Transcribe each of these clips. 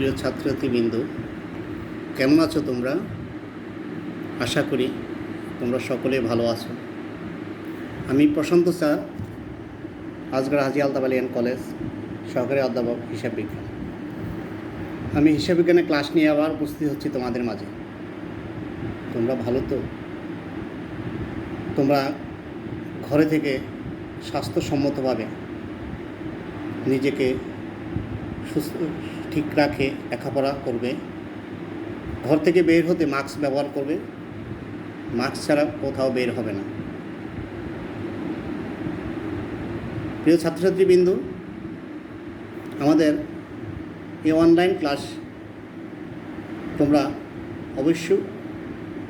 প্রিয় ছাত্রছাত্রীবৃন্দ, কেমন আছো তোমরা? আশা করি তোমরা সকলে ভালো আছো। আমি প্রশান্ত স্যার, আজগর হাজি আলতাফ আলী কলেজ সহকারী অধ্যাপক হিসাব বিজ্ঞান। আমি হিসাব বিজ্ঞানের ক্লাস নিয়ে আবার উপস্থিত হচ্ছি তোমাদের মাঝে। তোমরা ভালো তো? তোমরা ঘরে থেকে স্বাস্থ্যসম্মতভাবে নিজেকে সুস্থ ঠিক রাখে লেখাপড়া করবে। ঘর থেকে বের হতে মাস্ক ব্যবহার করবে, মাস্ক ছাড়া কোথাও বের হবে না। প্রিয় ছাত্রছাত্রীবৃন্দ, আমাদের এই অনলাইন ক্লাস তোমরা অবশ্যই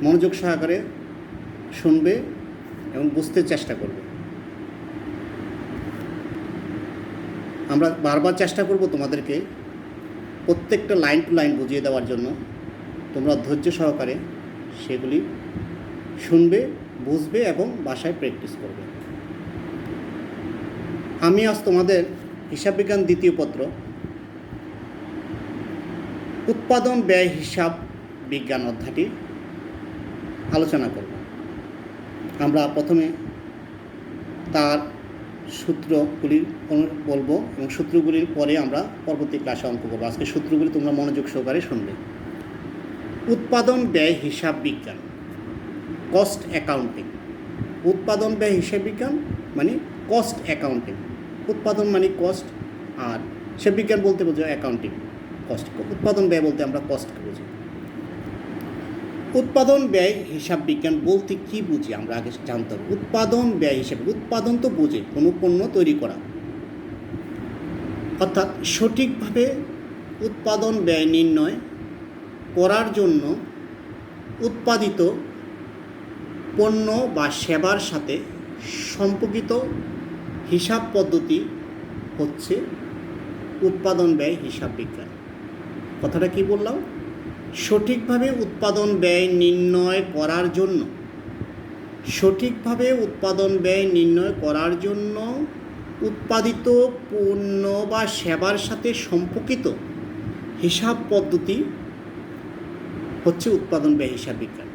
মনোযোগ সহকারে শুনবে এবং বুঝতে চেষ্টা করবে। আমরা বারবার চেষ্টা করব তোমাদেরকে প্রত্যেকটা লাইন টু লাইন বুঝিয়ে দেওয়ার জন্য। তোমরা ধৈর্য সহকারে সেগুলি শুনবে, বুঝবে এবং বাসায় প্র্যাকটিস করবে। আমি আজ তোমাদের হিসাব বিজ্ঞান দ্বিতীয় পত্র উৎপাদন ব্যয় হিসাব বিজ্ঞান অধ্যায়টি আলোচনা করব। আমরা প্রথমে তার সূত্রগুলি বলবো এবং সূত্রগুলির পরে আমরা পরবর্তী ক্লাসে অঙ্ক করবো। আজকে সূত্রগুলি তোমরা মনোযোগ সহকারে শুনবে। উৎপাদন ব্যয় হিসাব বিজ্ঞান, কস্ট অ্যাকাউন্টিং। উৎপাদন ব্যয় হিসাব বিজ্ঞান মানে কস্ট অ্যাকাউন্টিং। উৎপাদন মানে কস্ট, আর হিসাব বিজ্ঞান বলতে বোঝো অ্যাকাউন্টিং, কস্ট। উৎপাদন ব্যয় বলতে আমরা কস্টকে বুঝি। উৎপাদন ব্যয় হিসাব বিজ্ঞান বলতে কি বুঝি আমরা আগে জানতে হবে। উৎপাদন ব্যয় হিসাবে উৎপাদন তো বোঝে কোনো পণ্য তৈরি করা, অর্থাৎ সঠিকভাবে উৎপাদন ব্যয় নির্ণয় করার জন্য উৎপাদিত পণ্য বা সেবার সাথে সম্পর্কিত হিসাব পদ্ধতি হচ্ছে উৎপাদন ব্যয় হিসাব বিজ্ঞান। কথাটা কি বললাম? সঠিকভাবে উৎপাদন ব্যয় নির্ণয় করার জন্য, সঠিকভাবে উৎপাদন ব্যয় নির্ণয় করার জন্য উৎপাদিত পণ্য বা সেবার সাথে সম্পর্কিত হিসাব পদ্ধতি হচ্ছে উৎপাদন ব্যয় হিসাব বিজ্ঞান।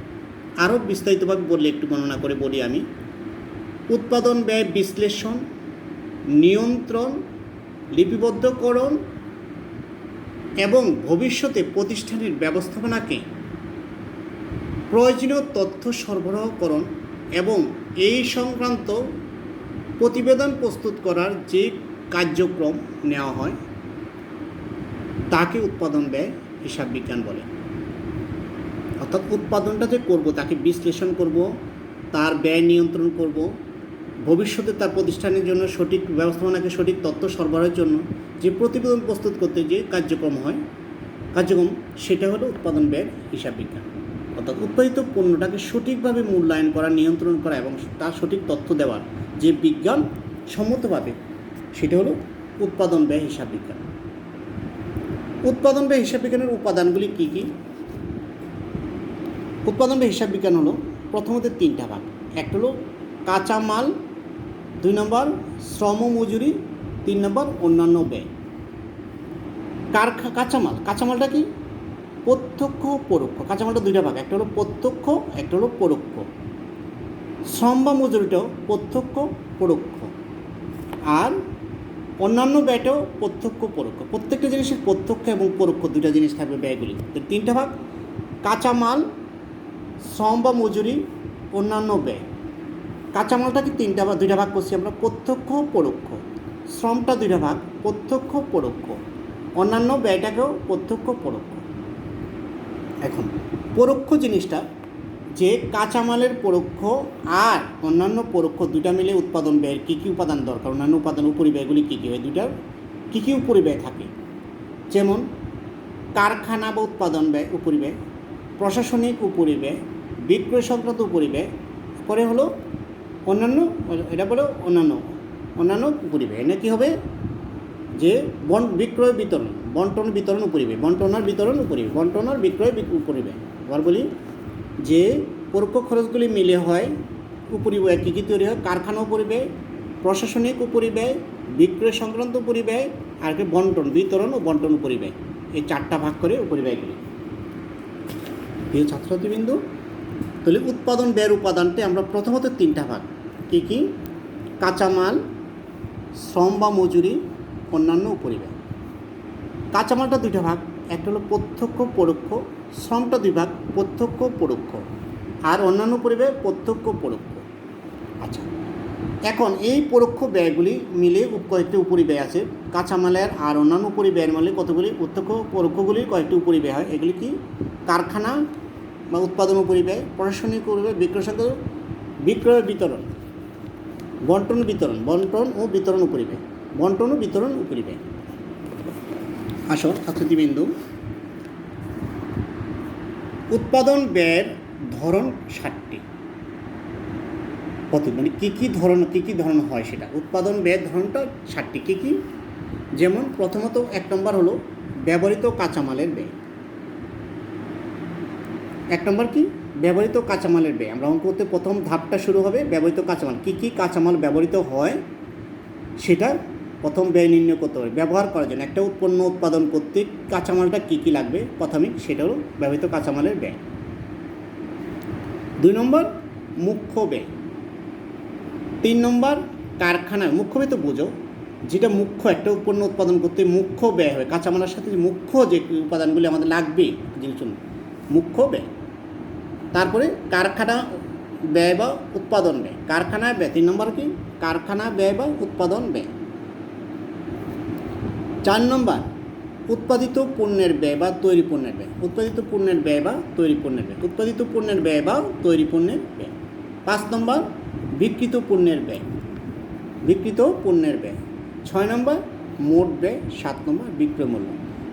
আরও বিস্তারিতভাবে বললে একটু বর্ণনা করে বলি আমি। উৎপাদন ব্যয় বিশ্লেষণ, নিয়ন্ত্রণ, লিপিবদ্ধকরণ এবং ভবিষ্যতে প্রতিষ্ঠানের ব্যবস্থাপনাকে প্রয়োজনীয় তথ্য সরবরাহকরণ এবং এই সংক্রান্ত প্রতিবেদন প্রস্তুত করার যে কার্যক্রম নেওয়া হয় তাকে উৎপাদন ব্যয় হিসাব বিজ্ঞান বলে। অর্থাৎ উৎপাদনটা যে করব তাকে বিশ্লেষণ করব, তার ব্যয় নিয়ন্ত্রণ করব, ভবিষ্যতে তার প্রতিষ্ঠানের জন্য সঠিক ব্যবস্থাপনাকে সঠিক তথ্য সরবরাহের জন্য যে প্রতিবেদন প্রস্তুত করতে যে কার্যক্রম সেটা হলো উৎপাদন ব্যয় হিসাব বিজ্ঞান। অর্থাৎ উৎপাদিত পণ্যটাকে সঠিকভাবে মূল্যায়ন করা, নিয়ন্ত্রণ করা এবং তার সঠিক তথ্য দেওয়ার যে বিজ্ঞান সম্মতভাবে, সেটা হলো উৎপাদন ব্যয় হিসাব বিজ্ঞান। উৎপাদন ব্যয় হিসাব বিজ্ঞানের উপাদানগুলি কী কী? উৎপাদন ব্যয় হিসাব বিজ্ঞান হলো প্রথমত তিনটা ভাগ। একটা হলো কাঁচামাল, 2 নম্বর শ্রম মজুরি, 3 নম্বর অন্যান্য ব্যয়। কাঁচামালটা কি? প্রত্যক্ষ পরোক্ষ। কাঁচামালটা 2টা ভাগ, একটা হলো প্রত্যক্ষ, একটা হলো পরোক্ষ। শ্রম বা মজুরিটাও প্রত্যক্ষ পরোক্ষ, আর অন্যান্য ব্যয়টাও প্রত্যক্ষ পরোক্ষ। প্রত্যেকটা জিনিসের প্রত্যক্ষ এবং পরোক্ষ 2টা জিনিস থাকবে ব্যয়গুলি। 3টা ভাগ: কাঁচামাল, শ্রম বা মজুরি, অন্যান্য ব্যয়। কাঁচামালটাকে 2টা ভাগ করছি আমরা, প্রত্যক্ষ পরোক্ষ। শ্রমটা 2টা ভাগ, প্রত্যক্ষ পরোক্ষ। অন্যান্য ব্যয়টাকেও প্রত্যক্ষ পরোক্ষ। এখন পরোক্ষ জিনিসটা যে কাঁচামালের পরোক্ষ আর অন্যান্য পরোক্ষ 2টা মিলে উৎপাদন ব্যয়ের কী কী উপাদান দরকার, অন্যান্য উপাদান উপরিব্যয়গুলি কী কী হয়, 2টার কী কী উপরিব্যয় থাকে, যেমন কারখানা বা উৎপাদন ব্যয় উপরিব্যয়, প্রশাসনিক উপরিব্যয়, বিক্রয় সংক্রান্ত উপরিব্যয়, পরে হলো অন্যান্য, এটা বলে অন্যান্য উপরিব্যয়। এটা কী হবে? যে বিক্রয় বিতরণ, বন্টন বিতরণ উপরিব্যয়, বন্টনার বিতরণ উপরিব্যয়, বন্টনার বিক্রয় উপরিব্যয়। আবার বলি যে পরোক্ষ খরচগুলি মিলে হয় উপরিব্যয় কী কী তৈরি হয়: কারখানা উপরিব্যয়, প্রশাসনিক উপরিব্যয়, বিক্রয় সংক্রান্ত উপরিব্যয়, আর বন্টন বিতরণ ও বন্টন উপরিব্যয়। এই 4টা ভাগ করে উপরিব্যয়গুলি। প্রিয় ছাত্রছাত্রীবৃন্দু, তাহলে উৎপাদন ব্যয়ের উপাদানটি আমরা প্রথমত 3টা ভাগ, কী কী? কাঁচামাল, শ্রম বা মজুরি, অন্যান্য উপরিব্যয়। কাঁচামালটা 2টা ভাগ, একটা হলো প্রত্যক্ষ পরোক্ষ, শ্রমটা 2 ভাগ, প্রত্যক্ষ পরোক্ষ, আর অন্যান্য উপরিব্যয় প্রত্যক্ষ পরোক্ষ। আচ্ছা, এখন এই পরোক্ষ ব্যয়গুলি মিলে কয়েকটি উপরিব্যয় আছে। কাঁচামালের আর অন্যান্য উপরিব্যয়ের মিলে কতগুলি প্রত্যক্ষ পরোক্ষগুলির কয়েকটি উপরিব্যয় হয়। এগুলি কি? কারখানা বা উৎপাদন উপরিব্যয়, প্রশাসনিক উপরিব্যয়, বিক্রয় বিতরণ, বন্টন ও বিতরণ উপরিব্যয়, বন্টন ও বিতরণ উপরিব্যয়। আসো ছাত্রছাত্রীবৃন্দু, উৎপাদন ব্যয়ের ধরন 7টি। মানে কী কী ধরন হয় সেটা, উৎপাদন ব্যয়ের ধরনটা 7টি। কী কী? যেমন প্রথমত 1 নম্বর হলো ব্যবহৃত কাঁচামালের ব্যয়। 1 নম্বর কি? ব্যবহৃত কাঁচামালের ব্যয়। আমরা অঙ্ক করতে প্রথম ধাপটা শুরু হবে ব্যবহৃত কাঁচামাল। কী কী কাঁচামাল ব্যবহৃত হয় সেটা প্রথম ব্যয় নির্ণয় করতে হবে। ব্যবহার করার জন্য একটা পণ্য উৎপাদন করতে কাঁচামালটা কী কী লাগবে প্রাথমিক, সেটা হলো ব্যবহৃত কাঁচামালের ব্যয়। 2 নম্বর মুখ্য ব্যয়। 3 নম্বর কারখানায়, মুখ্য ব্যয় তো বোঝো, যেটা মুখ্য একটা পণ্য উৎপাদন করতে মুখ্য ব্যয় হয়, কাঁচামালের সাথে মুখ্য যে উপাদানগুলি আমাদের লাগবে জিনিস, মুখ্য ব্যয়। তারপরে কারখানা ব্যয় বা উৎপাদন ব্যয়, কারখানা ব্যয়। 3 নম্বর কি? কারখানা ব্যয় বা উৎপাদন ব্যয়। 4 নম্বর উৎপাদিত পণ্যের ব্যয় বা তৈরি পণ্যের ব্যয়, উৎপাদিত পণ্যের ব্যয় বা তৈরি পণ্যের ব্যয়, উৎপাদিত পণ্যের ব্যয় বা তৈরি পণ্যের ব্যয়। 5 নম্বর বিক্রিত পণ্যের ব্যয়, বিক্রিত পণ্যের ব্যয়। 6 নম্বর মোট ব্যয়। 7 নম্বর বিক্রয় মূল্য।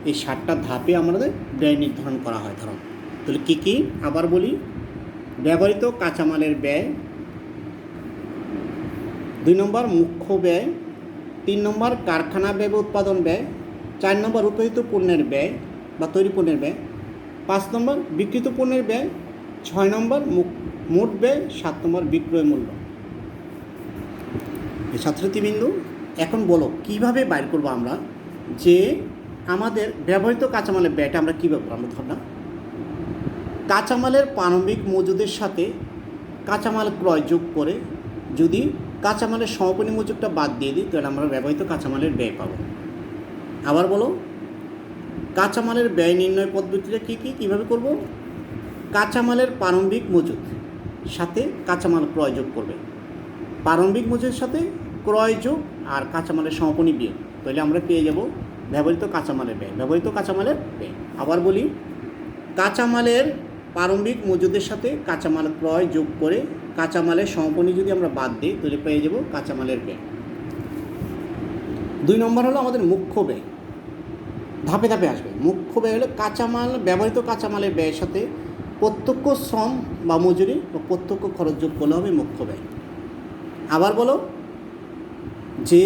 এই 7টা ধাপে আমাদের ব্যয় নির্ধারণ করা হয়। ধরুন তাহলে কী কী আবার বলি, ব্যবহৃত কাঁচামালের ব্যয়, 2 নম্বর মুখ্য ব্যয়, 3 নম্বর কারখানা ব্যয় বা উৎপাদন ব্যয়, 4 নম্বর উৎপাদিত পণ্যের ব্যয় বা তৈরি পণ্যের ব্যয়, 5 নম্বর বিক্রিত পণ্যের ব্যয়, 6 নম্বর মোট ব্যয়, 7 নম্বর বিক্রয় মূল্য। ছাত্রছাত্রীবৃন্দু, এখন বলো কীভাবে বাইর করবো আমরা যে আমাদের ব্যবহৃত কাঁচামালের ব্যয়টা আমরা কীভাবে করবো? আমরা ধর কাঁচামালের প্রারম্ভিক মজুদের সাথে কাঁচামাল ক্রয় যোগ করে যদি কাঁচামালের সমাপনী মজুদটা বাদ দিয়ে দিই, তাহলে আমরা ব্যবহৃত কাঁচামালের ব্যয় পাবো। আবার বলো, কাঁচামালের ব্যয় নির্ণয় পদ্ধতিটা কীভাবে করব? কাঁচামালের প্রারম্ভিক মজুদ সাথে কাঁচামাল ক্রয় যোগ করবে, প্রারম্ভিক মজুদের সাথে ক্রয় যোগ আর কাঁচামালের সমাপনী বিয়োগ, তাহলে আমরা পেয়ে যাব ব্যবহৃত কাঁচামালের ব্যয়, ব্যবহৃত কাঁচামালের ব্যয়। আবার বলি, কাঁচামালের প্রারম্ভিক মজুদের সাথে কাঁচামাল ক্রয় যোগ করে কাঁচামালের সমাপনী যদি আমরা বাদ দিই, তাহলে পেয়ে যাব কাঁচামালের ব্যয়। 2 নম্বর হলো আমাদের মুখ্য ব্যয়, ধাপে ধাপে আসবে। মুখ্য ব্যয় হলো কাঁচামাল, ব্যবহৃত কাঁচামালের ব্যয়ের সাথে প্রত্যক্ষ শ্রম বা মজুরি বা প্রত্যক্ষ খরচ যোগ করলে হবে মুখ্য ব্যয়। আবার বলো যে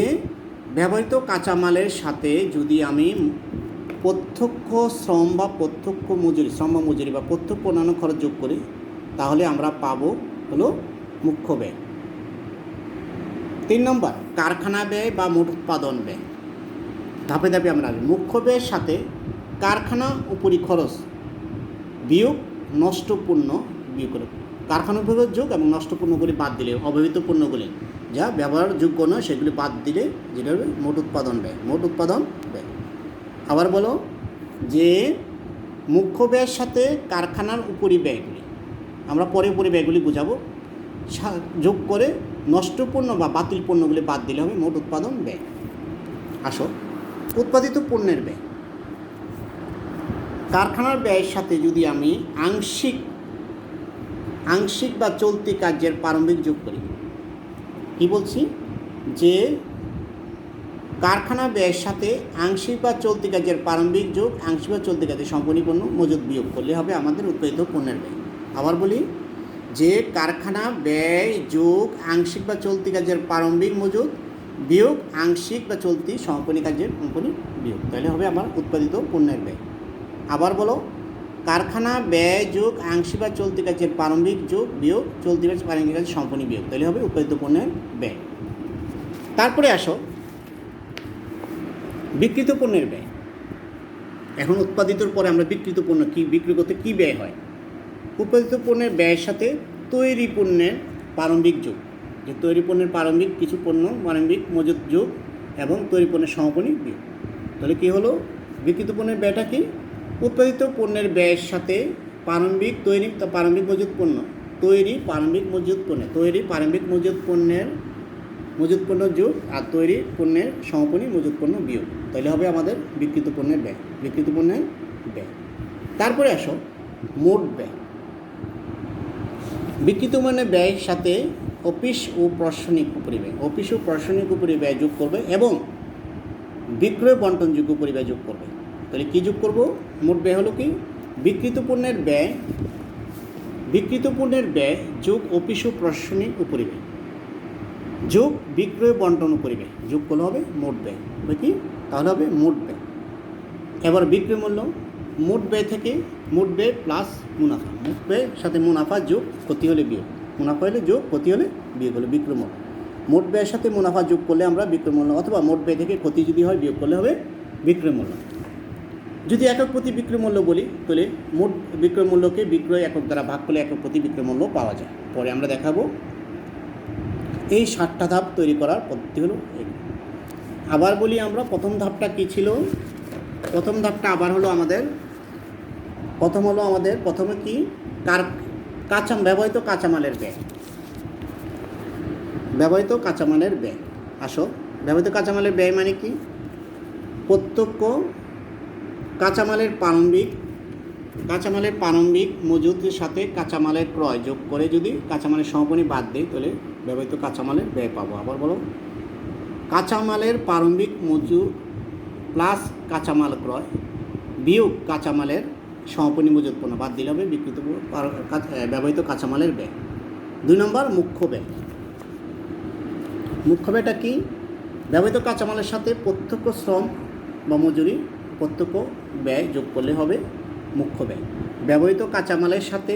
ব্যবহৃত কাঁচামালের সাথে যদি আমি প্রত্যক্ষ শ্রম বা প্রত্যক্ষ মজুরি, বা প্রত্যক্ষ অন্যান্য খরচ যোগ করি, তাহলে আমরা পাবো হলো মুখ্য ব্যয়। 3 নম্বর কারখানা ব্যয় বা মোট উৎপাদন ব্যয়। ধাপে ধাপে আমরা মুখ্য ব্যয়ের সাথে কারখানা উপরি খরচ বিয়োগ নষ্ট পণ্য বিয়োগ করে, কারখানা উপরি যোগ এবং নষ্ট পণ্যগুলি বাদ দিলে, অব্যবহৃত পণ্যগুলি যা ব্যবহারযোগ্য নয় সেগুলি বাদ দিলে যেটা হবে মোট উৎপাদন ব্যয়, মোট উৎপাদন ব্যয়। আবার বলো যে মুখ্য ব্যয়ের সাথে কারখানার উপরি ব্যয়গুলি, আমরা পরে উপরি ব্যয়গুলি বোঝাবো, যোগ করে নষ্ট পণ্য বা বাতিল পণ্যগুলি বাদ দিলে হবে মোট উৎপাদন ব্যয়। আসো উৎপাদিত পণ্যের ব্যয়, কারখানার ব্যয়ের সাথে যদি আমি আংশিক বা চলতি কার্যের প্রারম্ভিক যোগ করি, কি বলছি যে কারখানা ব্যয়ের সাথে আংশিক বা চলতি কাজের প্রারম্ভিক যোগ আংশিক বা চলতি কাজের সম্পূর্ণ পণ্য মজুদ বিয়োগ করলে হবে আমাদের উৎপাদিত পণ্যের ব্যয়। আবার বলি যে কারখানা ব্যয় যোগ আংশিক বা চলতি কাজের প্রারম্ভিক মজুদ বিয়োগ আংশিক বা চলতি সমাপনী কাজের সম্পূর্ণ বিয়োগ, তাহলে হবে আমার উৎপাদিত পণ্যের ব্যয়। আবার বলো কারখানা ব্যয় যোগ আংশিক বা চলতি কাজের প্রারম্ভিক যোগ বিয়োগ চলতি বা প্রারম্ভিক কাজের সম্পূর্ণ বিয়োগ, তাহলে হবে উৎপাদিত পণ্যের ব্যয়। তারপরে আসো বিক্রিত পণ্যের ব্যয়। এখন উৎপাদিতর পরে আমরা বিক্রিত পণ্য কি বিক্রি করতে কী ব্যয় হয়? উৎপাদিত পণ্যের ব্যয়ের সাথে তৈরি পণ্যের প্রারম্ভিক যোগ, যে তৈরি পণ্যের প্রারম্ভিক কিছু পণ্য প্রারম্ভিক মজুত যোগ এবং তৈরি পণ্যের সমাপনী বিয়োগ। তাহলে কী হলো? বিক্রিত পণ্যের ব্যয়টা কি? উৎপাদিত পণ্যের ব্যয়ের সাথে প্রারম্ভিক মজুত পণ্য তৈরি প্রারম্ভিক মজুত পণ্য যোগ আর তৈরি পণ্যের সমাপনী মজুত পণ্য বিয়োগ। তাহলে হবে আমাদের বিক্রিত পণ্যের ব্যয়। তারপরে আসো মোট ব্যয়। বিক্রিত পণ্যের ব্যয়ের সাথে অফিস ও প্রশাসনিক উপরিব্যয় যোগ করবে এবং বিক্রয় বন্টনযোগ্য উপরিব্যয় যোগ করবে। তাহলে কী যোগ করব? মোট ব্যয় হলো কি? বিক্রিত পণ্যের ব্যয় যোগ অফিস ও প্রশাসনিক উপরিব্যয় যোগ বিক্রয় বন্টন উপরিব্যয় যোগ করলে হবে মোট ব্যয়। হবে কি? তাহলে হবে মোট ব্যয়। এবার বিক্রয় মূল্য, মোট ব্যয় থেকে মোট ব্যয় প্লাস মুনাফা, মোট ব্যয়ের সাথে মুনাফা যোগ ক্ষতি হলে বিয়োগ, মুনাফা হলে যোগ ক্ষতি হলে বিয়োগ হলো বিক্রয় মূল্য। মোট ব্যয়ের সাথে মুনাফা যোগ করলে আমরা বিক্রয় মূল্য, অথবা মোট ব্যয় থেকে ক্ষতি যদি হয় বিয়োগ করলে হবে বিক্রয় মূল্য। যদি একক প্রতি বিক্রয় মূল্য বলি, তাহলে মোট বিক্রয় মূল্যকে বিক্রয় একক দ্বারা ভাগ করলে একক প্রতি বিক্রয় মূল্য পাওয়া যায়। পরে আমরা দেখাবো। এই 7টা ধাপ তৈরি করার পদ্ধতি হলো এই। আবার বলি আমরা, প্রথম ধাপটা কী ছিল? প্রথম ধাপটা আবার হলো আমাদের প্রথমে কি ব্যবহৃত কাঁচামালের ব্যয়। আসো, ব্যবহৃত কাঁচামালের ব্যয় মানে কি? প্রত্যক্ষ কাঁচামালের প্রারম্ভিক মজুদের সাথে কাঁচামালের ক্রয় যোগ করে যদি কাঁচামালের সমাপনী বাদ দিই, তাহলে ব্যবহৃত কাঁচামালের ব্যয় পাবো। আবার বলো, কাঁচামালের প্রারম্ভিক মজুদ প্লাস কাঁচামাল ক্রয় বিয়োগ কাঁচামালের সমাপনী মজুদ পণ্য বাদ দিলে হবে ব্যবহৃত কাঁচামালের ব্যয়। 2 নম্বর মুখ্য ব্যয়। মুখ্য ব্যয়টা কি? ব্যবহৃত কাঁচামালের সাথে প্রত্যক্ষ শ্রম বা মজুরি প্রত্যক্ষ ব্যয় যোগ করলে হবে মুখ্য ব্যয়। ব্যবহৃত কাঁচামালের সাথে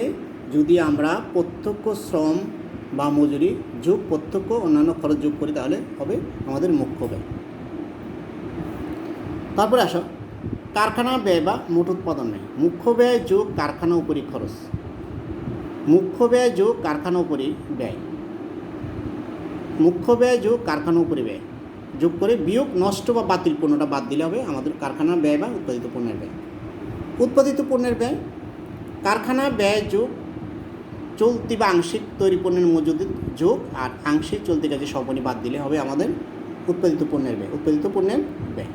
যদি আমরা প্রত্যক্ষ শ্রম বা মজুরি যোগ প্রত্যক্ষ অন্যান্য খরচ যোগ করি, তাহলে হবে আমাদের মুখ্য ব্যয়। তারপরে আসো কারখানা ব্যয় বা মোট উৎপাদন ব্যয়। মুখ্য ব্যয় যোগ কারখানা উপরি খরচ, মুখ্য ব্যয় যোগ কারখানা উপরি ব্যয়, মুখ্য ব্যয় যোগ কারখানা উপরি ব্যয় যোগ করে বিয়োগ নষ্ট বা বাতিল পণ্যটা বাদ দিলে হবে আমাদের কারখানার ব্যয় বা উৎপাদিত পণ্যের ব্যয়। উৎপাদিত পণ্যের ব্যয়, কারখানা ব্যয় যোগ চলতি বা আংশিক তৈরি পণ্যের মজুদ যোগ আর আংশিক চলতি কাজে সমাপনী বাদ দিলে হবে আমাদের উৎপাদিত পণ্যের ব্যয়।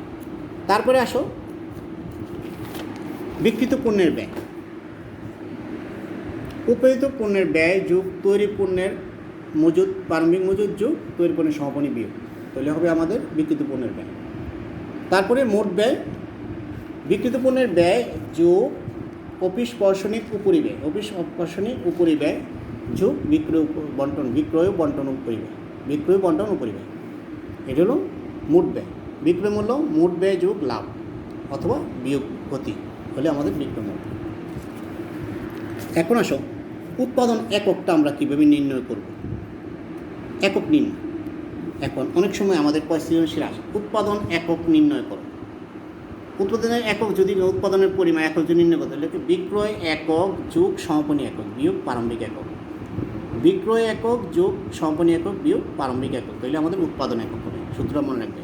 তারপরে আসো বিক্রিত পণ্যের ব্যয়। উৎপাদিত পণ্যের ব্যয় যোগ তৈরি পণ্যের প্রারম্ভিক মজুদ যোগ তৈরি পণ্যের সমাপনী বিয়োগ, তাহলে হবে আমাদের বিক্রিত পণ্যের ব্যয়। তারপরে মোট ব্যয়, বিক্রিত পণ্যের ব্যয় যোগ অফিস প্রশাসনিক উপরিব্যয় যোগ বিক্রয় বন্টন উপরিব্যয়, এটা হলো মোট ব্যয়। বিক্রয় মূল্য, মোট ব্যয় যোগ লাভ অথবা বিয়োগ ক্ষতি হলে আমাদের বিক্রয় মূল্য। এখন আসো উৎপাদন এককটা আমরা কীভাবে নির্ণয় করব? একক নির্ণয়। এখন অনেক সময় আমাদের সৃজনশীল আসে, উৎপাদন একক নির্ণয় করো। উৎপাদনের একক যদি উৎপাদনের পরিমাণ একক যদি নির্ণয় করতে হলে বিক্রয় একক যোগ সমাপনী একক বিয়োগ প্রারম্ভিক একক, বিক্রয় একক যোগ সমাপনী একক বিয়োগ প্রারম্ভিক একক, তাহলে আমাদের উৎপাদন একক হবে। সূত্র মনে রাখবে,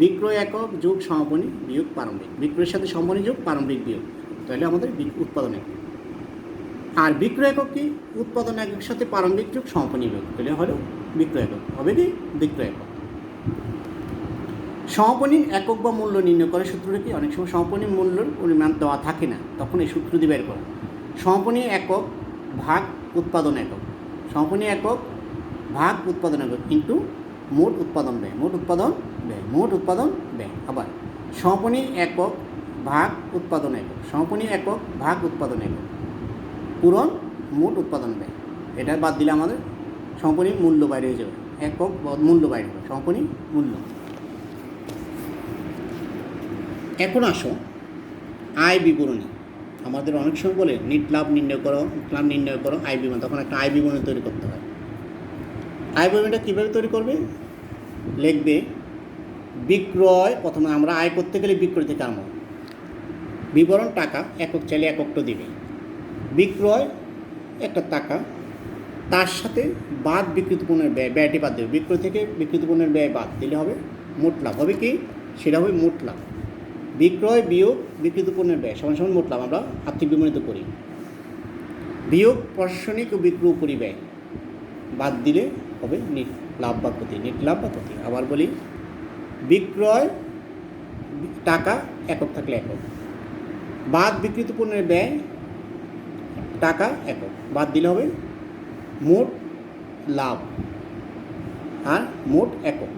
বিক্রয় একক যোগ সমাপনী বিয়োগ প্রারম্ভিক, বিক্রয়ের সাথে সমাপনী যোগ প্রারম্ভিক বিয়োগ, তাহলে আমাদের উৎপাদন একক। আর বিক্রয় একক কি? উৎপাদন এককের সাথে প্রারম্ভিক যোগ সমাপনী বিয়োগ, তাহলে হলো বিক্রয় একক। হবে কি? বিক্রয় একক। সমাপনী একক বা মূল্য নির্ণয় করার সূত্রটা কি? অনেক সময় সমাপনী মূল্যের পরিমাণ দেওয়া থাকে না, তখন এই সূত্র দিয়ে বের করো। সমাপনী একক ভাগ উৎপাদন একক, সমাপনী একক ভাগ উৎপাদন একক কিন্তু মোট উৎপাদন ব্যয়, আবার সমাপনী একক ভাগ উৎপাদন একক, সমাপনী একক ভাগ উৎপাদন একক পূরণ মোট উৎপাদন ব্যয়। এটা বাদ দিলে আমাদের সমাপনী মূল্য বাইরে হয়ে যাবে, একক মূল্য বাইরে হবে, সমাপনী মূল্য। এখন আসো আয় বিবরণী। আমাদের অনেক সময় বলে লাভ নির্ণয় করো আয় বিবরণী, তখন একটা আয় বিবরণী তৈরি করতে হয়। আয় বিবরণীটা কীভাবে তৈরি করবে? লিখবে বিক্রয়, প্রথমে আমরা আয় করতে গেলে বিক্রয় থেকে আরম্ভ, বিবরণ টাকা, একক চাইলে এককটা দিবে। বিক্রয় একটা টাকা, তার সাথে বাদ বিক্রিত পণ্যের ব্যয়, ব্যয়টি বাদ দেবে। বিক্রয় থেকে বিক্রিত পণ্যের ব্যয় বাদ দিলে হবে মোট লাভ। হবে কি? সেটা হবে মোট লাভ। বিক্রয় বিয়োগ বিক্রিত পণ্যের ব্যয় সমান সমান মোট লাভ। আমরা আর্থিক বিবরণীতে করি। বিয়োগ প্রশাসনিক ও বিক্রয় পরিব্যয় বাদ দিলে হবে নেট লাভ বা ক্ষতি। নেট লাভ বা ক্ষতি। আবার বলি, বিক্রয় টাকা একক থাকলে একক, বাদ বিক্রিত পণ্যের ব্যয় টাকা একক, বাদ দিলে হবে মোট লাভ আর মোট একক।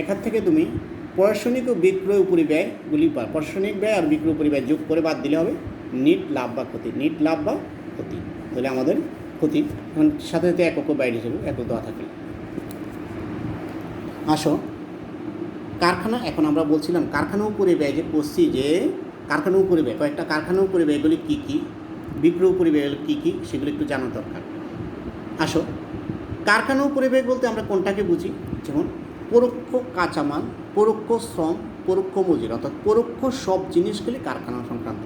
এখান থেকে তুমি প্রশাসনিক ও বিক্রয় পরিব্যয়গুলি পার, প্রশাসনিক ব্যয় আর বিক্রয় পরিব্যয় যোগ করে বাদ দিলে হবে নেট লাভ বা ক্ষতি। নেট লাভ বা ক্ষতি তাহলে আমাদের ক্ষতি, এখন সাথে সাথে এককও বাইরে হিসেবে একক দেওয়া থাকে। আসো কারখানা, এখন আমরা বলছিলাম কারখানা পরিব্যয় যে করছি, যে কারখানা পরিব্যয় কয়েকটা কারখানা পরিব্যয়গুলি কী কী, বিক্রয় পরিব্যয়গুলি কী কী, সেগুলো একটু জানা দরকার। আসো কারখানা পরিব্যয় বলতে আমরা কোনটাকে বুঝি? যেমন পরোক্ষ কাঁচামাল, পরোক্ষ শ্রম, পরোক্ষ মজুরি, অর্থাৎ পরোক্ষ সব জিনিসগুলি কারখানা সংক্রান্ত।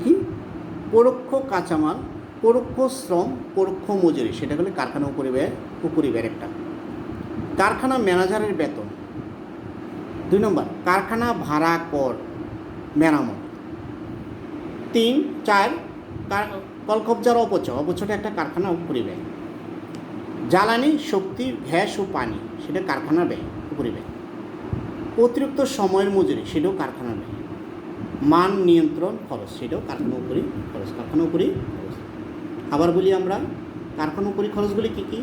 কী? পরোক্ষ কাঁচামাল, পরোক্ষ শ্রম, পরোক্ষ মজুরি, সেটা হলে কারখানা উপরিব্যয়ের একটা। কারখানা ম্যানেজারের বেতন। 2 নম্বর কারখানা ভাড়া, কর, মেরামত। 3, 4 কলকবজার অপচয়, অপচয়টা একটা কারখানা উপরিব্যয়। জ্বালানি, শক্তি, গ্যাস ও পানি, সেটা কারখানার ব্যয় উপরিব্যয়। অতিরিক্ত সময়ের মজুরি, সেটাও কারখানার ব্যয়। মান নিয়ন্ত্রণ খরচ, সেটাও কারখানা উপরি খরচ, কারখানা উপরি খরচ। আবার বলি আমরা কারখানা উপরি খরচগুলি কী কী?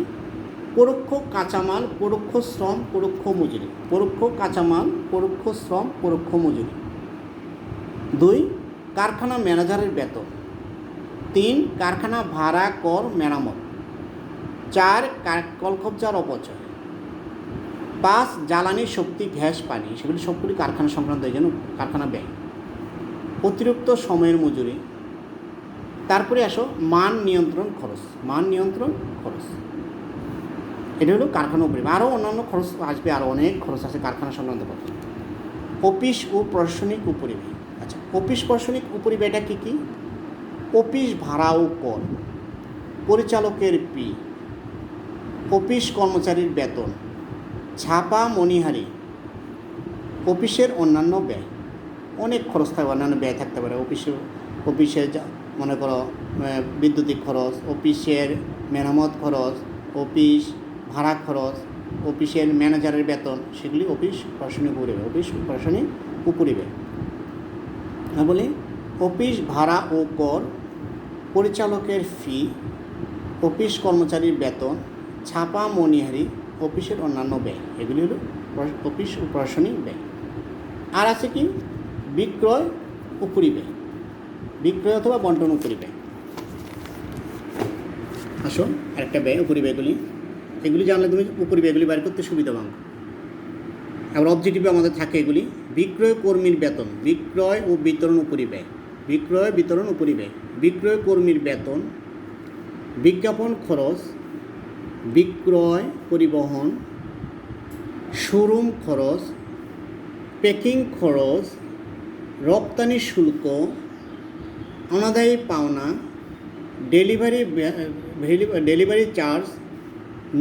পরোক্ষ কাঁচামাল, পরোক্ষ শ্রম, পরোক্ষ মজুরি। পরোক্ষ কাঁচামাল, পরোক্ষ শ্রম, পরোক্ষ মজুরি। 2 কারখানা ম্যানেজারের বেতন। 3 কারখানা ভাড়া, কর, মেরামত। 4 কলকবজার অপচয়। 5 জ্বালানি, শক্তি, গ্যাস, পানি, সেগুলি সবগুলি কারখানা সংক্রান্ত, এই জন্য কারখানা ব্যয়। অতিরিক্ত সময়ের মজুরি। তারপরে আসো মান নিয়ন্ত্রণ খরচ, মান নিয়ন্ত্রণ খরচ, এটা হলো কারখানা উপরিব্যয়। আরও অন্যান্য খরচ আসবে, আরও অনেক খরচ আছে কারখানা সংক্রান্ত খরচ। অফিস ও প্রশাসনিক উপরিব্যয়। আচ্ছা, অফিস প্রশাসনিক উপরিব্যয়টা কী কী? অফিস ভাড়া ও কর, পরিচালকের ফি, অফিস কর্মচারীর বেতন, ছাপা, মণিহারি, অফিসের অন্যান্য ব্যয়। অনেক খরচ থাকবে, অন্যান্য ব্যয় থাকতে পারে। অফিসের মনে করো বিদ্যুতিক খরচ, অফিসের মেরামত খরচ, অফিস ভাড়া খরচ, অফিসের ম্যানেজারের বেতন, সেগুলি অফিস প্রশাসনিক উপরিব্যয়। অফিস প্রশাসনিক উপরিব্যয়। বলে অফিস ভাড়া ও কর, পরিচালকের ফি, অফিস কর্মচারীর বেতন, ছাপা, মণিহারি, অফিসের অন্যান্য ব্যয়, এগুলি হলো অফিস ও প্রশাসনিক ব্যয়। আর আছে কি? বিক্রয় উপরিব্যয়, বিক্রয় অথবা বন্টন উপরিব্যয়। আসো আরেকটা ব্যয় উপরিব্যয়গুলি, এগুলি জানলে তুমি উপরিব্যয়গুলি বাইর করতে সুবিধা পাবে। আবার অবজেক্টিভে আমাদের থাকে এগুলি। বিক্রয় কর্মীর বেতন, বিক্রয় ও বিতরণ উপরিব্যয়, বিক্রয় বিতরণ উপরিব্যয়। বিক্রয় কর্মীর বেতন, বিজ্ঞাপন খরচ, বিক্রয় পরিবহন, শোরুম খরচ, প্যাকিং খরচ, রপ্তানি শুল্ক, অনাদায়ী পাওনা, ডেলিভারি চার্জ,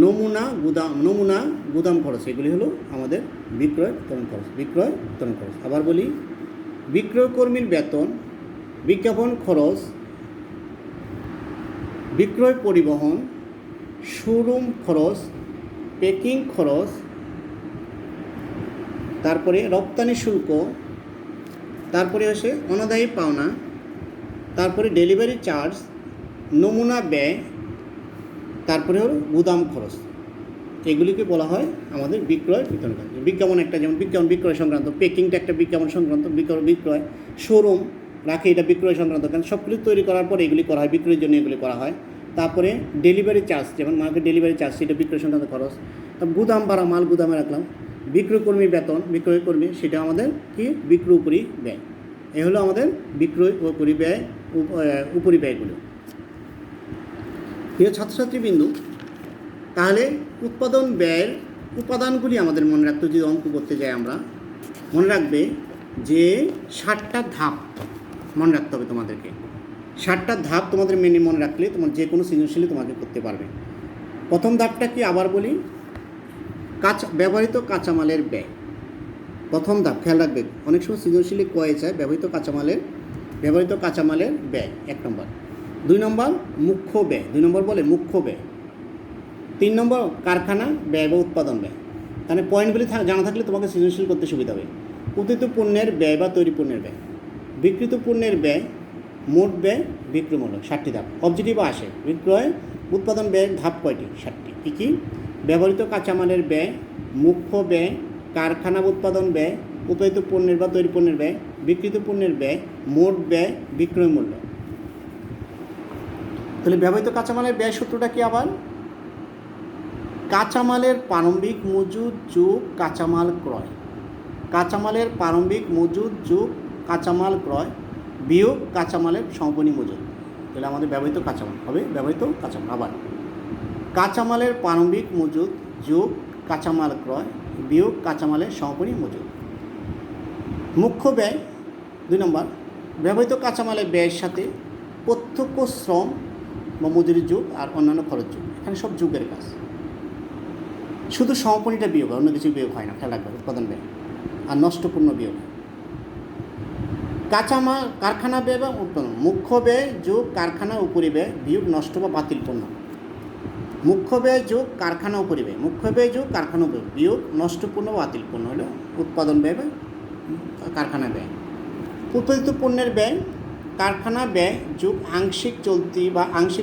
নমুনা গুদাম খরচ, এগুলি হলো আমাদের বিক্রয় বিতরণ খরচ, বিক্রয় বিতরণ খরচ। আবার বলি, বিক্রয় কর্মীর বেতন, বিজ্ঞাপন খরচ, বিক্রয় পরিবহন, শোরুম খরচ, প্যাকিং খরচ, তারপরে রপ্তানি শুল্ক, তারপরে আসে অনাদায়ী পাওনা, তারপরে ডেলিভারি চার্জ, নমুনা ব্যয়, তারপরে হলো গুদাম খরচ। এগুলিকে বলা হয় আমাদের বিক্রয় বিতরণ খরচ। বিজ্ঞাপন একটা, যেমন বিজ্ঞাপন বিক্রয় সংক্রান্ত, প্যাকিংটা একটা বিজ্ঞাপন সংক্রান্ত, বিক্রয়, শোরুম রাখে, এটা বিক্রয় সংক্রান্ত, কারণ সবগুলি তৈরি করার পর এগুলি করা হয়, বিক্রয়ের জন্য এগুলি করা হয়। তারপরে ডেলিভারি চার্জ, যেমন মার্কেট ডেলিভারি চার্জ, সেটা বিক্রয় সংক্রান্ত খরচ। তারপর গুদাম ভাড়া, মাল গুদামে রাখলাম। বিক্রয় কর্মীর বেতন, বিক্রয় কর্মী, সেটা আমাদের কি? বিক্রয় উপরি ব্যয়। এ হলো আমাদের বিক্রয় ও পরিব্যয় উপরিব্যয়গুলো। প্রিয় ছাত্রছাত্রীবৃন্দু, তাহলে উৎপাদন ব্যয়ের উপাদানগুলি আমাদের মনে রাখতে, যদি অঙ্ক করতে যাই আমরা, মনে রাখবে যে 7টা ধাপ, মনে রাখতে হবে তোমাদেরকে। 7টা ধাপ তোমাদের মেনে মনে রাখলে তোমার যে কোনো সৃজনশীলই তোমাকে করতে পারবে। প্রথম ধাপটা কি আবার বলি, ব্যবহৃত কাঁচামালের ব্যয়। প্রথম ধাপ খেয়াল রাখবে, অনেক সময় সৃজনশীল কয়ে যায় ব্যবহৃত কাঁচামালের ব্যয় 1 নম্বর। 2 নম্বর মুখ্য ব্যয়, 2 নম্বর বলে মুখ্য ব্যয়। 3 নম্বর কারখানা ব্যয় বা উৎপাদন ব্যয়। তাহলে পয়েন্টগুলি জানা থাকলে তোমাকে সৃজনশীল করতে সুবিধা হবে। উৎপাদিত পণ্যের ব্যয় বা তৈরি পণ্যের ব্যয়, বিক্রিত পণ্যের ব্যয়, মোট ব্যয়, বিক্রয় মূল্য। 7টি ধাপ। অবজেক্টিভ আসে বিক্রয় উৎপাদন ব্যয়ের ধাপ কয়টি? 7টি। কী কী? ব্যবহৃত কাঁচামালের ব্যয়, মুখ্য ব্যয়, কারখানা উৎপাদন ব্যয়, উৎপাদিত পণ্যের বা তৈরি পণ্যের ব্যয়, বিক্রিত পণ্যের ব্যয়, মোট ব্যয়, বিক্রয় মূল্য। তাহলে ব্যবহৃত কাঁচামালের ব্যয় সূত্রটা কি আবার? কাঁচামালের প্রারম্ভিক মজুদ যোগ কাঁচামাল ক্রয়, কাঁচামালের প্রারম্ভিক মজুদ যোগ কাঁচামাল ক্রয় বিয়োগ কাঁচামালের সমাপনী মজুদ। তাহলে আমাদের ব্যবহৃত কাঁচামাল হবে ব্যবহৃত কাঁচামাল। আবার কাঁচামালের প্রারম্ভিক মজুদ যোগ কাঁচামাল ক্রয় বিয়োগ কাঁচামালের সমাপনী মজুদ। মুখ্য ব্যয় 2 নম্বর, ব্যবহৃত কাঁচামালের ব্যয়ের সাথে প্রত্যক্ষ শ্রম বা মজুরি যোগ আর অন্যান্য খরচ যোগ। এখানে সব যোগের কাজ, শুধু সমাপনীটা বিয়োগ, অন্য কিছু বিয়োগ হয় না, খেয়াল রাখবে। উৎপাদন ব্যয় আর নষ্টপূর্ণ বিয়োগ। কাঁচামাল কারখানা ব্যয় বা উৎপাদন, মুখ্য ব্যয় যোগ কারখানা উপরি ব্যয় বিয়োগ নষ্ট বা বাতিল পণ্য। মুখ্য ব্যয় যোগ কারখানা উপরি ব্যয়, মুখ্য ব্যয় যোগ কারখানা উপরি বিয়োগ নষ্টপূর্ণ বা বাতিল পণ্য হলো উৎপাদন ব্যয় বা কারখানা ব্যয়। উৎপাদিত পণ্যের ব্যয়, কারখানা ব্যয় যোগ আংশিক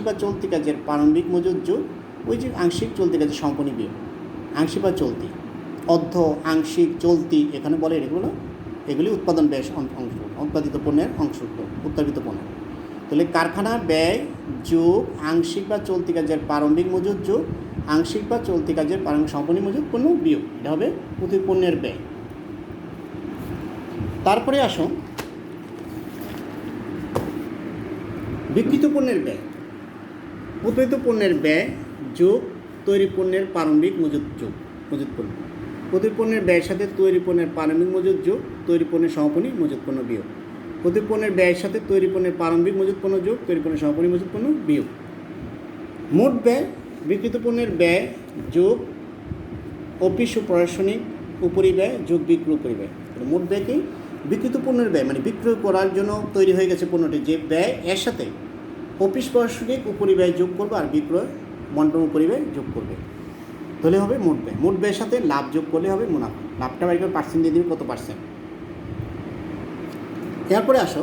বা চলতি কাজের প্রারম্ভিক মজুদ যোগ ওই যে আংশিক চলতি কাজের সমাপনী বিয়োগ। আংশিক বা চলতি, অর্ধ, আংশিক, চলতি, এখানে বলে এগুলি উৎপাদন ব্যয় অংশ, উৎপাদিত পণ্যের অংশ, উৎপাদিত পণ্য। তাহলে কারখানা ব্যয় যোগ আংশিক বা চলতি কাজের প্রারম্ভিক মজুদ যোগ আংশিক বা চলতি কাজের প্রারম্ভিক সমাপনী মজুদ পণ্য বিয়োগ, এটা হবে প্রতি পণ্যের ব্যয়। তারপরে আসো বিক্রিত পণ্যের ব্যয়। উৎপাদিত পণ্যের ব্যয় যোগ তৈরি পণ্যের প্রারম্ভিক মজুদ পণ্য। প্রতি পণ্যের ব্যয়ের সাথে তৈরি পণ্যের প্রারম্ভিক মজুদ যোগ তৈরি পণ্যের সমাপনী মজুদ পণ্য বিয়োগ। প্রতি পণ্যের ব্যয়ের সাথে তৈরি পণ্যের প্রারম্ভিক মজুদ পণ্য যোগ তৈরি পণ্যের সমাপনী মজুদ পণ্য বিয়োগ। মোট ব্যয়, বিক্রিত পণ্যের ব্যয় যোগ অফিস ও প্রশাসনিক উপরি ব্যয় যোগ বিক্রয় উপরি ব্যয়। মোট ব্যয় কি? বিক্রিত পণ্যের ব্যয় মানে বিক্রয় করার জন্য তৈরি হয়ে গেছে পণ্যটি, যে ব্যয় এর সাথে অফিস প্রশাসনিক উপরি ব্যয় যোগ করবে আর বিক্রয় বন্টন উপরি ব্যয় যোগ করবে, তাহলে হবে মোট ব্যয়। মোট ব্যয়ের সাথে লাভ যোগ করলে হবে মুনাফা। লাভটা বাড়ি করে পার্সেন্ট দিয়ে দিবে, কত পার্সেন্ট। এরপরে আসো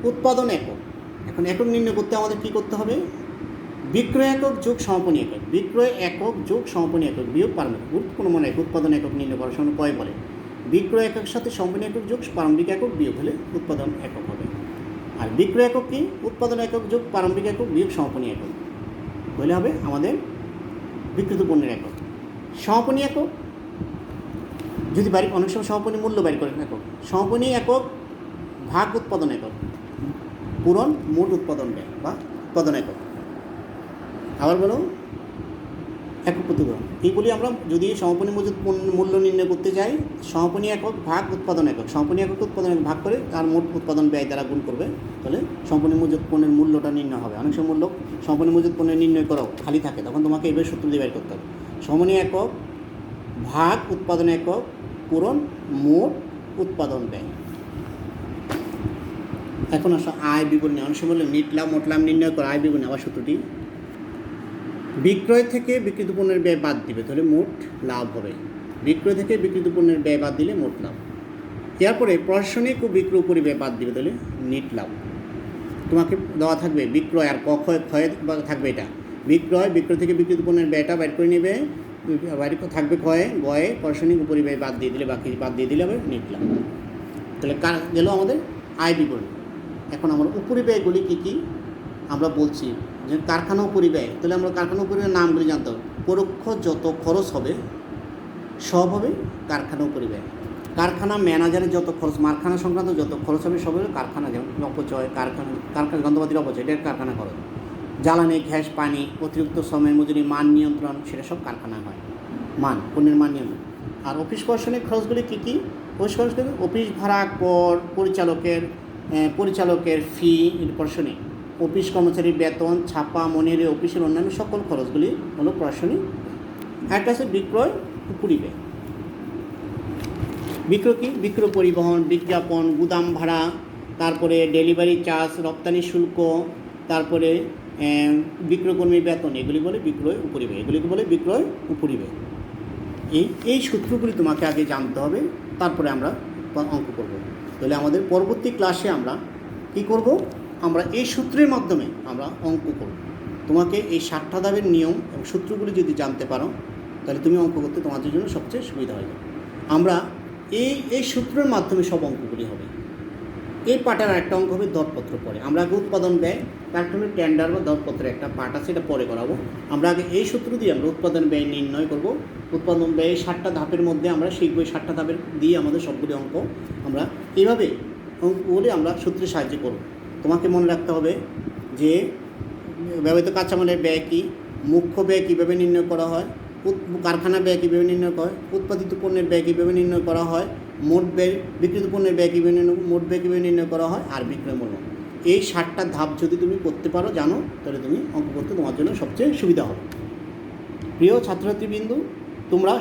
উৎপাদন একক। এখন একক নির্ণয় করতে আমাদের কী করতে হবে? বিক্রয় একক যোগ সমাপনী একক, বিক্রয় একক যোগ সমাপনী একক বিয়োগ প্রারম্ভিক। গুরুত্বপূর্ণ মনে হয় উৎপাদন একক নির্ণয় করার সময় কয় বলে বিক্রয় একক সাথে সমাপনী একক যোগ প্রারম্ভিক একক বিয়োগ হলে উৎপাদন একক হবে। আর বিক্রয় একক কি? উৎপাদন একক যোগ প্রারম্ভিক একক বিয়োগ সমাপনী একক হলে হবে আমাদের বিক্রিত পণ্যের একক। সমাপনী একক যদি বাড়ি, অনেক সময় সমাপনী মূল্য বাড়ি করেন একক, সমাপনী একক ভাগ উৎপাদন একক পূরণ মোট উৎপাদন ব্যয় বা উৎপাদন একক। আবার বলো একক প্রতিগ্রহণ। এইগুলি আমরা যদি সমাপনী মজুদ মূল্য নির্ণয় করতে চাই, সমাপনী একক ভাগ উৎপাদন একক, সমাপনী একক উৎপাদন একক ভাগ করে তার মোট উৎপাদন ব্যয় দ্বারা গুণ করবে, তাহলে সমাপনী মজুদ পণ্যের মূল্যটা নির্ণয় হবে। অনেক সময় মূল্য সমাপনী মজুদ পণ্যের নির্ণয় করাও খালি থাকে, তখন তোমাকে এবার সূত্র দিয়ে বের করতে হবে। সমাপনী একক ভাগ উৎপাদন একক পূরণ মোট উৎপাদন ব্যয়। এখন আসো আয় বিবরণী। অনেক সময় নিট লাভ মোট লাভ নির্ণয় করা, আয় বিবরণী আবার সূত্রটি বিক্রয় থেকে বিক্রিত পণ্যের ব্যয় বাদ দিবে, তাহলে মোট লাভ হবে। বিক্রয় থেকে বিক্রিত পণ্যের ব্যয় বাদ দিলে মোট লাভ। এরপরে প্রশাসনিক ও বিক্রয় উপরি ব্যয় বাদ দিবে, তাহলে নিট লাভ। তোমাকে দেওয়া থাকবে বিক্রয় আর ক্ষয় থাকবে এটা বিক্রয় থেকে বিক্রিত পণ্যের ব্যয়টা বাইর করে নেবে, বাইরে থাকবে গয়ে প্রশাসনিক উপরি ব্যয় বাদ দিয়ে দিলে, বাকি বাদ দিয়ে দিলে হবে নিট লাভ। তাহলে গেল আমাদের আয় বিবরণী। এখন আমরা উপরি ব্যয়গুলি কী কী আমরা বলছি, যে কারখানা উপরি ব্যয়। তাহলে আমরা কারখানা উপরি ব্যয়ের নামগুলি জানতে হবে। পরোক্ষ যত খরচ হবে সব হবে কারখানা উপরি ব্যয়। কারখানা ম্যানেজারের যত খরচ, কারখানা সংক্রান্ত যত খরচ হবে সব হবে কারখানা, যেমন অপচয়, কারখানা যন্ত্রপাতির অপচয়, এটার কারখানা খরচ। জ্বালানি, গ্যাস, পানি, অতিরিক্ত সময় মজুরি, মান নিয়ন্ত্রণ, সেটা সব কারখানা হয়। পণ্যের মান নিয়ন্ত্রণ। আর অফিস প্রশাসনিক খরচগুলি কী কী? অফিস খরচগুলি অফিস ভাড়া, কর, পরিচালকের পরিচালকের ফি প্রশাসনিক, অফিস কর্মচারীর বেতন, ছাপা, মনিহারি, অফিসের অন্যান্য সকল খরচগুলি হলো প্রশাসনিক। একটা আছে বিক্রয় ও পরিবেশ। বিক্রয় কি? বিক্রয় পরিবহন, বিজ্ঞাপন, গুদাম ভাড়া, তারপরে ডেলিভারি চার্জ, রপ্তানি শুল্ক, তারপরে বিক্রয়কর্মীর বেতন, এগুলি বলে বিক্রয় ও পরিবেশ। এগুলিকে বলে বিক্রয় ও পরিবেশ। এই সূত্রগুলি তোমাকে আগে জানতে হবে, তারপরে আমরা অঙ্ক করব। তাহলে আমাদের পরবর্তী ক্লাসে আমরা কী করব? আমরা এই সূত্রের মাধ্যমে আমরা অঙ্ক করব। তোমাকে এই 60টা ধাপের নিয়ম এবং সূত্রগুলি যদি জানতে পারো, তাহলে তুমি অঙ্ক করতে তোমাদের জন্য সবচেয়ে সুবিধা হয়ে যাবে। আমরা এই সূত্রের মাধ্যমে সব অঙ্কগুলি হবে। এই পার্টের একটা অঙ্ক হবে দরপত্র পরে। আমরা আগে উৎপাদন ব্যয়, তার জন্য টেন্ডার বা দরপত্রের একটা পার্ট আছে, এটা পরে করাবো। আমরা আগে এই সূত্র দিয়ে আমরা উৎপাদন ব্যয় নির্ণয় করব। উৎপাদন ব্যয় 60টা ধাপের মধ্যে আমরা শিখব। 60টা ধাপের দিয়ে আমাদের সবগুলি অঙ্ক আমরা এইভাবে অঙ্কগুলি আমরা সূত্রের সাহায্যে করব। তোমাকে মনে রাখতে হবে যে ব্যবহৃত কাঁচামালের ব্যয় কী, মুখ্য ব্যয় কীভাবে নির্ণয় করা হয়, কারখানা ব্যয় কীভাবে নির্ণয় করা হয়, উৎপাদিত পণ্যের ব্যয় কীভাবে নির্ণয় করা হয়, মোট ব্যয়, বিক্রিত পণ্যের ব্যয় কীভাবে মোট ব্যয় কীভাবে নির্ণয় করা হয়, আর বিক্রয় মূল্য। এই 60টা ধাপ যদি তুমি করতে পারো, জানো, তাহলে তুমি অঙ্ক করতে তোমার জন্য সবচেয়ে সুবিধা হবে। প্রিয় ছাত্রছাত্রীবৃন্দ, তোমরা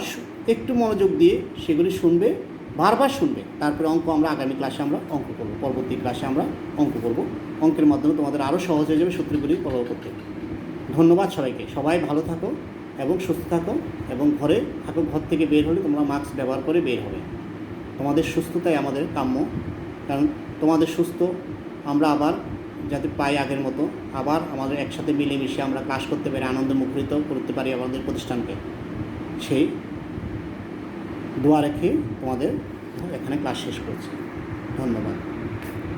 একটু মনোযোগ দিয়ে সেগুলি শুনবে, বারবার শুনবে, তারপরে অঙ্ক আমরা আগামী ক্লাসে আমরা অঙ্ক করব। পরবর্তী ক্লাসে আমরা অঙ্ক করব। অঙ্কের মাধ্যমে তোমাদের আরও সহজ হয়ে যাবে সূত্রগুলি ফলো করতে। ধন্যবাদ সবাইকে। সবাই ভালো থাকো এবং সুস্থ থাকো, এবং ঘরে থাকো। ঘর থেকে বের হলে তোমরা মাস্ক ব্যবহার করে বের হবে। তোমাদের সুস্থতাই আমাদের কাম্য, কারণ তোমাদের সুস্থ আমরা আবার যাতে পাই আগের মতো, আবার আমাদের একসাথে মিলেমিশে আমরা ক্লাস করতে পারি, আনন্দ মুখরিত করতে পারি আমাদের প্রতিষ্ঠানকে, সেই দোয়া রেখে তোমাদের এখানে ক্লাস শেষ করছি। ধন্যবাদ।